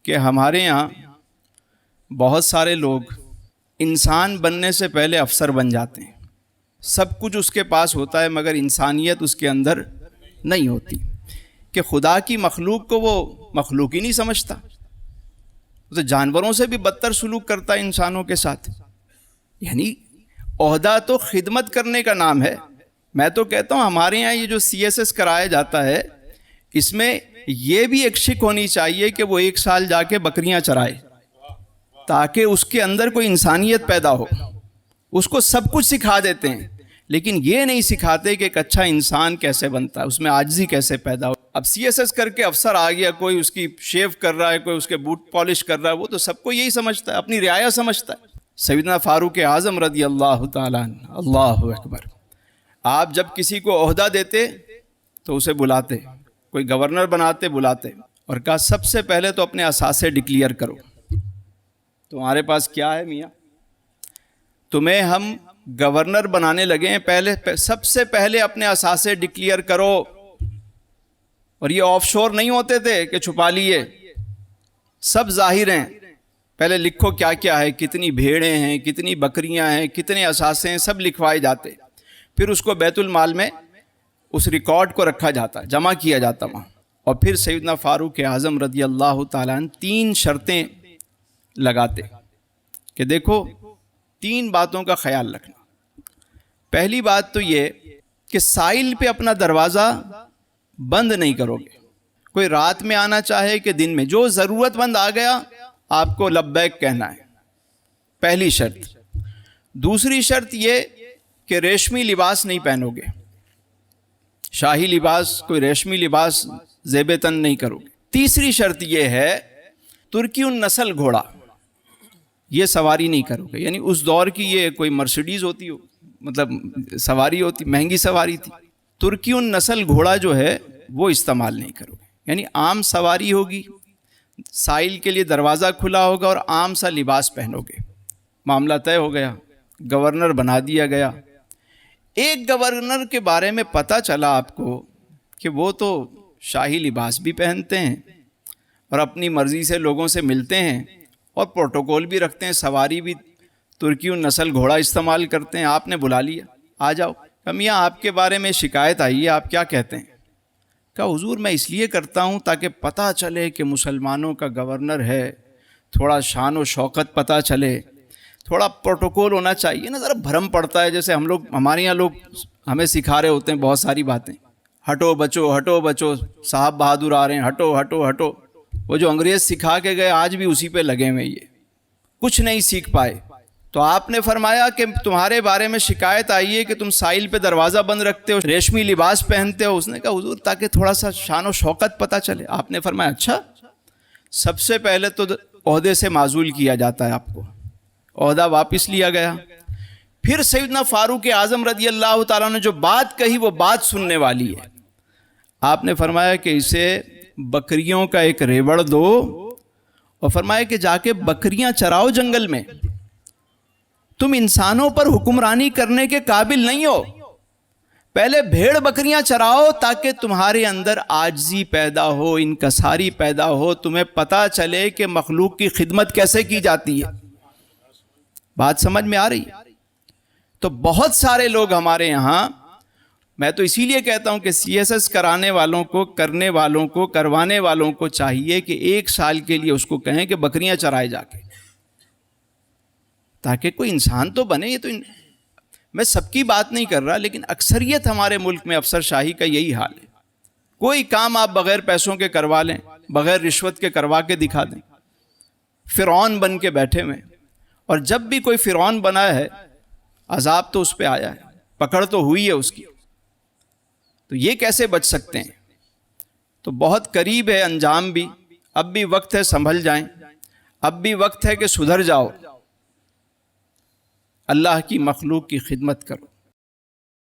کہ ہمارے یہاں بہت سارے لوگ انسان بننے سے پہلے افسر بن جاتے ہیں. سب کچھ اس کے پاس ہوتا ہے مگر انسانیت اس کے اندر نہیں ہوتی، کہ خدا کی مخلوق کو وہ مخلوق ہی نہیں سمجھتا، تو جانوروں سے بھی بدتر سلوک کرتا ہے انسانوں کے ساتھ. یعنی عہدہ تو خدمت کرنے کا نام ہے. میں تو کہتا ہوں ہمارے یہاں یہ جو CSS کرایا جاتا ہے اس میں یہ بھی ایک شک ہونی چاہیے کہ وہ 1 سال جا کے بکریاں چرائے تاکہ اس کے اندر کوئی انسانیت پیدا ہو. اس کو سب کچھ سکھا دیتے ہیں لیکن یہ نہیں سکھاتے کہ ایک اچھا انسان کیسے بنتا ہے، اس میں عاجزی کیسے پیدا ہو. اب CSS کر کے افسر آ گیا، کوئی اس کی شیو کر رہا ہے، کوئی اس کے بوٹ پالش کر رہا ہے، وہ تو سب کو یہی سمجھتا ہے، اپنی رعایا سمجھتا ہے. سیدنا فاروق اعظم رضی اللہ تعالیٰ عنہ، اللہ اکبر، آپ جب کسی کو عہدہ دیتے تو اسے بلاتے، کوئی گورنر بناتے بلاتے، اور کہا سب سے پہلے تو اپنے اثاثے ڈکلیئر کرو. تمہارے پاس کیا ہے میاں؟ تمہیں ہم گورنر بنانے لگے ہیں، پہلے سب سے پہلے اپنے اثاثے ڈکلیئر کرو. اور یہ آف شور نہیں ہوتے تھے کہ چھپا لیے، سب ظاہر ہیں. پہلے لکھو کیا کیا ہے، کتنی بھیڑیں ہیں، کتنی بکریاں ہیں، کتنے اثاثے ہیں، سب لکھوائے جاتے. پھر اس کو بیت المال میں اس ریکارڈ کو رکھا جاتا، جمع کیا جاتا وہاں. اور پھر سیدنا فاروق اعظم رضی اللہ تعالیٰ عنہ 3 شرطیں لگاتے کہ دیکھو 3 باتوں کا خیال رکھنا. پہلی بات تو یہ کہ سائل پہ اپنا دروازہ بند نہیں کرو گے. کوئی رات میں آنا چاہے کہ دن میں، جو ضرورت مند آ گیا آپ کو لبیک کہنا ہے، پہلی شرط. دوسری شرط یہ کہ ریشمی لباس نہیں پہنو گے، شاہی لباس، کوئی ریشمی لباس زیب تن نہیں کرو گے. تیسری شرط یہ ہے ترکی النسل گھوڑا یہ سواری نہیں کرو گے. یعنی اس دور کی یہ کوئی مرسیڈیز ہوتی ہو، مطلب سواری ہوتی، مہنگی سواری تھی. ترکی النسل گھوڑا جو ہے وہ استعمال نہیں کرو گے. یعنی عام سواری ہوگی، سائل کے لیے دروازہ کھلا ہوگا اور عام سا لباس پہنو گے. معاملہ طے ہو گیا، گورنر بنا دیا گیا. ایک گورنر کے بارے میں پتہ چلا آپ کو کہ وہ تو شاہی لباس بھی پہنتے ہیں اور اپنی مرضی سے لوگوں سے ملتے ہیں اور پروٹوکول بھی رکھتے ہیں، سواری بھی ترکی النسل گھوڑا استعمال کرتے ہیں. آپ نے بلا لیا، آ جاؤ. میاں آپ کے بارے میں شکایت آئی ہے، آپ کیا کہتے ہیں؟ کہا حضور میں اس لیے کرتا ہوں تاکہ پتہ چلے کہ مسلمانوں کا گورنر ہے، تھوڑا شان و شوکت پتہ چلے، تھوڑا پروٹوکول ہونا چاہیے نا. ذرا بھرم پڑتا ہے، جیسے ہمارے یہاں لوگ ہمیں سکھا رہے ہوتے ہیں بہت ساری باتیں، ہٹو بچو ہٹو بچو، صاحب بہادر آ رہے ہیں، ہٹو ہٹو ہٹو. وہ جو انگریز سکھا کے گئے آج بھی اسی پہ لگے ہوئے، یہ کچھ نہیں سیکھ پائے. تو آپ نے فرمایا کہ تمہارے بارے میں شکایت آئی ہے کہ تم سائل پہ دروازہ بند رکھتے ہو، ریشمی لباس پہنتے ہو. اس نے کہا حضور تاکہ تھوڑا سا شان و شوکت پتہ چلے. آپ نے فرمایا اچھا. سب سے پہلے تو عہدے سے معزول کیا جاتا ہے، آپ کو عہدہ واپس لیا گیا. پھر سیدنا فاروق اعظم رضی اللہ تعالیٰ نے جو بات کہی وہ بات سننے والی ہے. آپ نے فرمایا کہ اسے بکریوں کا ایک ریوڑ دو اور فرمایا کہ جا کے بکریاں چراؤ جنگل میں. تم انسانوں پر حکمرانی کرنے کے قابل نہیں ہو، پہلے بھیڑ بکریاں چراؤ تاکہ تمہارے اندر عاجزی پیدا ہو، انکساری پیدا ہو، تمہیں پتہ چلے کہ مخلوق کی خدمت کیسے کی جاتی ہے. بات سمجھ میں آ رہی؟ تو بہت سارے لوگ ہمارے یہاں، میں تو اسی لیے کہتا ہوں کہ CSS کرانے والوں کو، کرنے والوں کو، کروانے والوں کو چاہیے کہ 1 سال کے لیے اس کو کہیں کہ بکریاں چرائے جا کے، تاکہ کوئی انسان تو بنے. یہ تو میں سب کی بات نہیں کر رہا، لیکن اکثریت ہمارے ملک میں افسر شاہی کا یہی حال ہے. کوئی کام آپ بغیر پیسوں کے کروا لیں، بغیر رشوت کے کروا کے دکھا دیں، فرعون بن کے بیٹھے ہوئے. اور جب بھی کوئی فرعون بنا ہے عذاب تو اس پہ آیا ہے، پکڑ تو ہوئی ہے اس کی. تو یہ کیسے بچ سکتے ہیں؟ تو بہت قریب ہے انجام بھی. اب بھی وقت ہے سنبھل جائیں، اب بھی وقت ہے کہ سدھر جاؤ، اللہ کی مخلوق کی خدمت کرو.